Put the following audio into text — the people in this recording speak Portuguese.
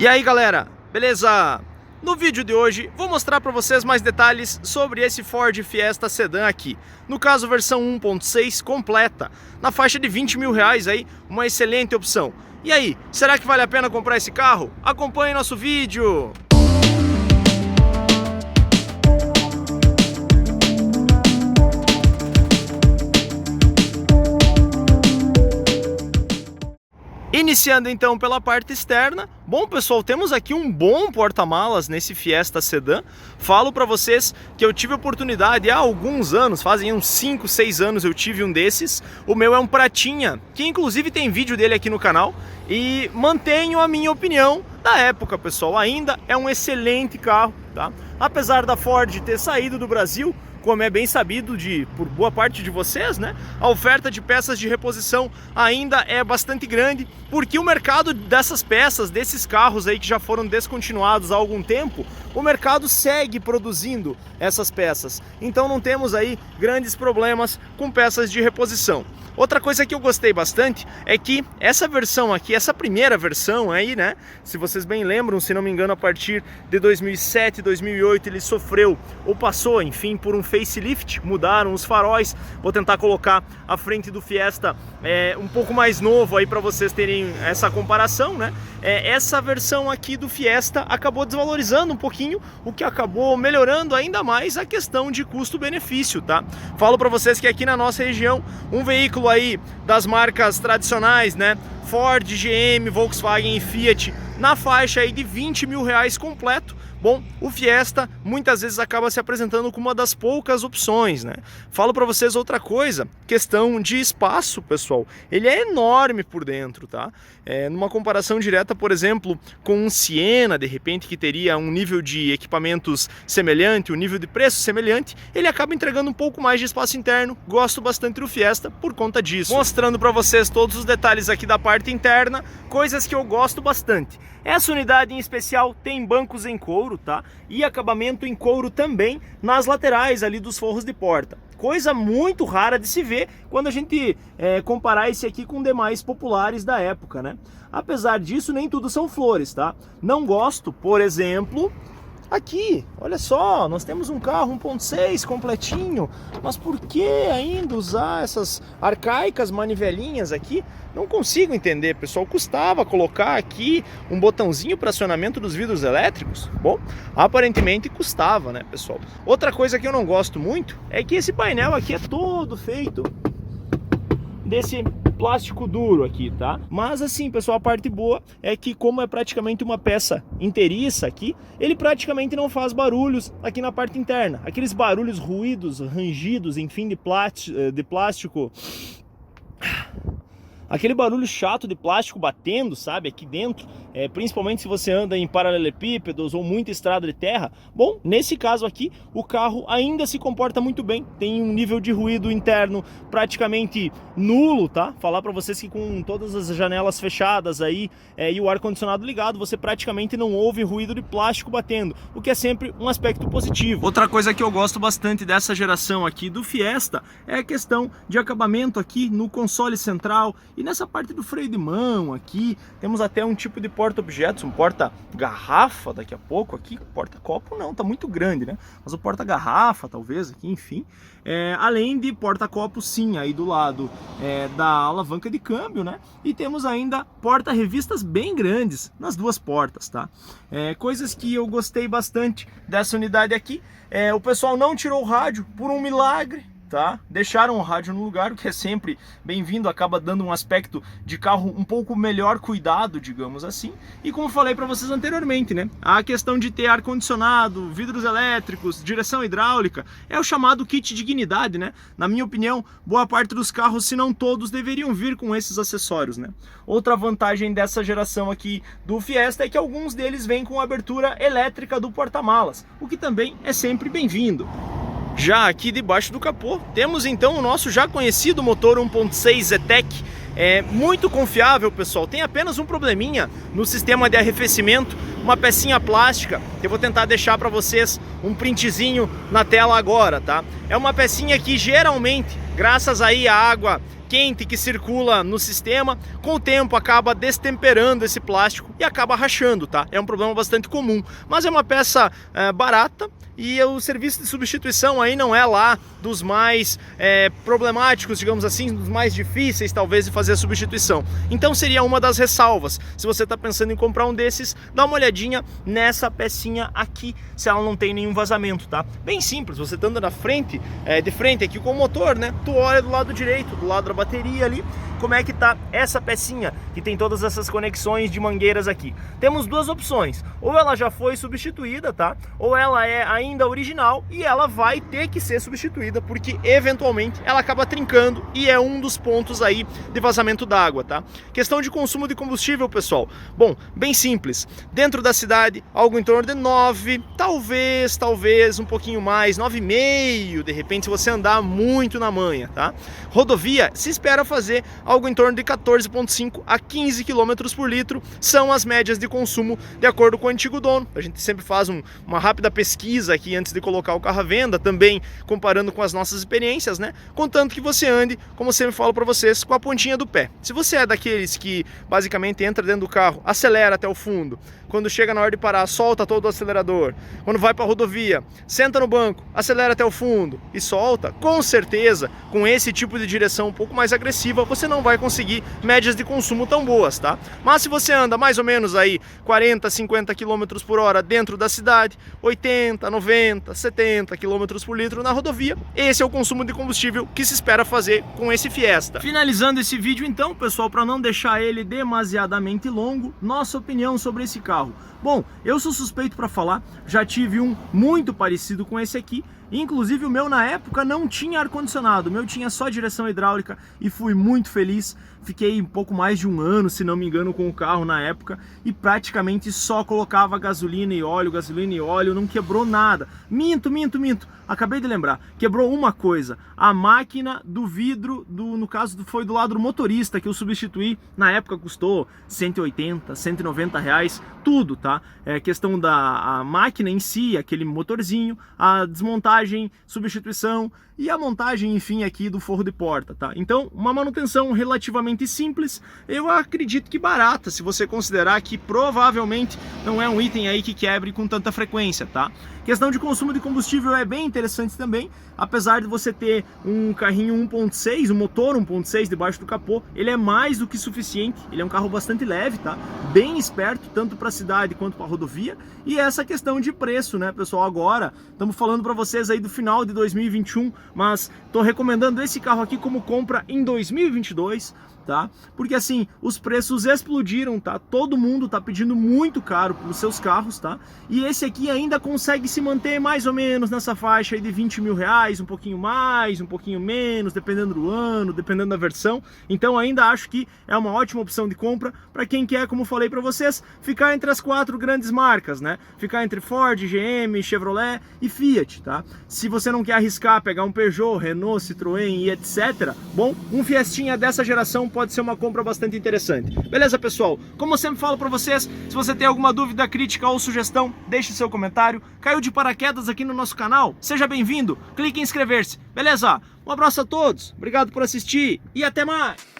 E aí galera, beleza? No vídeo de hoje vou mostrar para vocês mais detalhes sobre esse Ford Fiesta Sedan aqui. No caso versão 1.6 completa, na faixa de 20 mil reais aí, uma excelente opção. E aí, será que vale a pena comprar esse carro? Acompanhe nosso vídeo! Iniciando então pela parte externa, bom pessoal, temos aqui um bom porta-malas nesse Fiesta Sedan. Falo para vocês que eu tive a oportunidade há alguns anos, fazem uns 5, 6 anos eu tive um desses. O meu é um pratinha, que inclusive tem vídeo dele aqui no canal. E mantenho a minha opinião da época, pessoal, ainda é um excelente carro, tá? Apesar da Ford ter saído do Brasil, como é bem sabido por boa parte de vocês, né? A oferta de peças de reposição ainda é bastante grande, porque o mercado dessas peças, desses carros aí que já foram descontinuados há algum tempo, o mercado segue produzindo essas peças. Então não temos aí grandes problemas com peças de reposição. Outra coisa que eu gostei bastante é que essa versão aqui, essa primeira versão aí, né? Se vocês bem lembram, se não me engano, a partir de 2007, 2008 ele sofreu ou passou, enfim, por um facelift, mudaram os faróis. Vou tentar colocar a frente do Fiesta um pouco mais novo aí para vocês terem essa comparação, né? Essa versão aqui do Fiesta acabou desvalorizando um pouquinho, o que acabou melhorando ainda mais a questão de custo-benefício, tá? Falo para vocês que aqui na nossa região, um veículo aí das marcas tradicionais, né? Ford, GM, Volkswagen e Fiat, na faixa aí de 20 mil reais completo. Bom, o Fiesta muitas vezes acaba se apresentando como uma das poucas opções, né? Falo para vocês outra coisa, questão de espaço, pessoal. Ele é enorme por dentro, tá? Numa comparação direta, por exemplo, com um Siena, de repente, que teria um nível de equipamentos semelhante, um nível de preço semelhante, ele acaba entregando um pouco mais de espaço interno. Gosto bastante do Fiesta por conta disso. Mostrando para vocês todos os detalhes aqui da parte interna, coisas que eu gosto bastante. Essa unidade em especial tem bancos em couro, tá? E acabamento em couro também nas laterais ali dos forros de porta. Coisa muito rara de se ver quando a gente comparar esse aqui com demais populares da época, né? Apesar disso, nem tudo são flores, tá? Não gosto, por exemplo, aqui, olha só, nós temos um carro 1.6 completinho, mas por que ainda usar essas arcaicas manivelinhas aqui? Não consigo entender, pessoal. Custava colocar aqui um botãozinho para acionamento dos vidros elétricos? Bom, aparentemente custava, né, pessoal? Outra coisa que eu não gosto muito é que esse painel aqui é todo feito desse plástico duro aqui, tá? Mas assim, pessoal, a parte boa é que como é praticamente uma peça inteiriça aqui, ele praticamente não faz barulhos aqui na parte interna. Aqueles barulhos, ruídos, rangidos, enfim, de plástico, aquele barulho chato de plástico batendo, sabe, aqui dentro, principalmente se você anda em paralelepípedos ou muita estrada de terra. Bom, nesse caso aqui, o carro ainda se comporta muito bem, tem um nível de ruído interno praticamente nulo, tá? Falar para vocês que com todas as janelas fechadas aí e o ar-condicionado ligado, você praticamente não ouve ruído de plástico batendo, o que é sempre um aspecto positivo. Outra coisa que eu gosto bastante dessa geração aqui do Fiesta é a questão de acabamento aqui no console central. E nessa parte do freio de mão aqui, temos até um tipo de porta-objetos, um porta-garrafa daqui a pouco aqui, porta-copo não, tá muito grande, né? Mas o porta-garrafa talvez aqui, enfim. Além de porta-copo sim, aí do lado da alavanca de câmbio, né? E temos ainda porta-revistas bem grandes nas duas portas, tá? Coisas que eu gostei bastante dessa unidade aqui, o pessoal não tirou o rádio por um milagre, tá? Deixaram o rádio no lugar, o que é sempre bem-vindo, acaba dando um aspecto de carro um pouco melhor cuidado, digamos assim. E como falei para vocês anteriormente, né? A questão de ter ar-condicionado, vidros elétricos, direção hidráulica, é o chamado kit dignidade, né? Na minha opinião, boa parte dos carros, se não todos, deveriam vir com esses acessórios, né? Outra vantagem dessa geração aqui do Fiesta é que alguns deles vêm com abertura elétrica do porta-malas, o que também é sempre bem-vindo. Já aqui debaixo do capô, temos então o nosso já conhecido motor 1.6 Zetec. Muito confiável, pessoal. Tem apenas um probleminha no sistema de arrefecimento, uma pecinha plástica. Eu vou tentar deixar para vocês um printzinho na tela agora, tá? É uma pecinha que geralmente graças aí à água quente que circula no sistema, com o tempo acaba destemperando esse plástico e acaba rachando, tá? É um problema bastante comum, mas é uma peça barata e o serviço de substituição aí não é lá dos mais problemáticos, digamos assim, dos mais difíceis talvez de fazer a substituição. Então seria uma das ressalvas. Se você está pensando em comprar um desses, dá uma olhadinha nessa pecinha aqui, se ela não tem nenhum vazamento, tá? Bem simples, você estando na frente, de frente aqui com o motor, né? Tu olha do lado direito, do lado da bateria ali, como é que tá essa pecinha que tem todas essas conexões de mangueiras aqui. Temos duas opções, ou ela já foi substituída, tá? Ou ela é ainda original e ela vai ter que ser substituída porque eventualmente ela acaba trincando e é um dos pontos aí de vazamento d'água, tá? Questão de consumo de combustível, pessoal. Bom, bem simples. Dentro da cidade, algo em torno de 9, talvez um pouquinho mais, 9,5, de repente se você andar muito na manha, tá? Rodovia, se espera fazer algo em torno de 14,5 a 15 km por litro, são as médias de consumo de acordo com o antigo dono. A gente sempre faz uma rápida pesquisa aqui antes de colocar o carro à venda, também comparando com as nossas experiências, né? Contanto que você ande, como eu sempre falo para vocês, com a pontinha do pé. Se você é daqueles que basicamente entra dentro do carro, acelera até o fundo, quando chega na hora de parar, solta todo o acelerador, quando vai para a rodovia, senta no banco, acelera até o fundo e solta, com certeza, com esse tipo de direção um pouco mais agressiva, você não vai conseguir médias de consumo tão boas, tá? Mas se você anda mais ou menos aí 40, 50 km por hora dentro da cidade, 80, 90, 70 km por litro na rodovia, esse é o consumo de combustível que se espera fazer com esse Fiesta. Finalizando esse vídeo então, pessoal, para não deixar ele demasiadamente longo, nossa opinião sobre esse carro. Bom, eu sou suspeito para falar, já tive um muito parecido com esse aqui, inclusive o meu na época não tinha ar-condicionado, o meu tinha só direção hidráulica e fui muito feliz. Fiquei um pouco mais de um ano, se não me engano, com o carro na época e praticamente só colocava gasolina e óleo, não quebrou nada. Minto, acabei de lembrar, quebrou uma coisa, a máquina do vidro, no caso foi do lado do motorista que eu substituí, na época custou 180, 190 reais, tudo, tá? É questão da máquina em si, aquele motorzinho, a desmontagem, substituição e a montagem, enfim, aqui do forro de porta, tá? Então, uma manutenção relativamente simples, eu acredito que barata, se você considerar que provavelmente não é um item aí que quebre com tanta frequência, tá? Questão de consumo de combustível é bem interessante também, apesar de você ter um carrinho 1.6, um motor 1.6 debaixo do capô, ele é mais do que suficiente, ele é um carro bastante leve, tá? Bem esperto, tanto para a cidade quanto para a rodovia, e essa questão de preço, né, pessoal? Agora, estamos falando para vocês aí do final de 2021, mas estou recomendando esse carro aqui como compra em 2022, tá? Porque assim, os preços explodiram, tá? Todo mundo tá pedindo muito caro para os seus carros, tá? E esse aqui ainda consegue se manter mais ou menos nessa faixa aí de 20 mil reais, um pouquinho mais, um pouquinho menos, dependendo do ano, dependendo da versão. Então ainda acho que é uma ótima opção de compra para quem quer, como falei para vocês, ficar entre as 4 grandes marcas, né? Ficar entre Ford, GM, Chevrolet e Fiat, tá? Se você não quer arriscar pegar um Peugeot, Renault, Citroën e etc, bom, um Fiestinha dessa geração pode ser uma compra bastante interessante. Beleza, pessoal? Como eu sempre falo para vocês, se você tem alguma dúvida, crítica ou sugestão, deixe seu comentário. Caiu de paraquedas aqui no nosso canal? Seja bem-vindo, clique em inscrever-se. Beleza? Um abraço a todos, obrigado por assistir e até mais!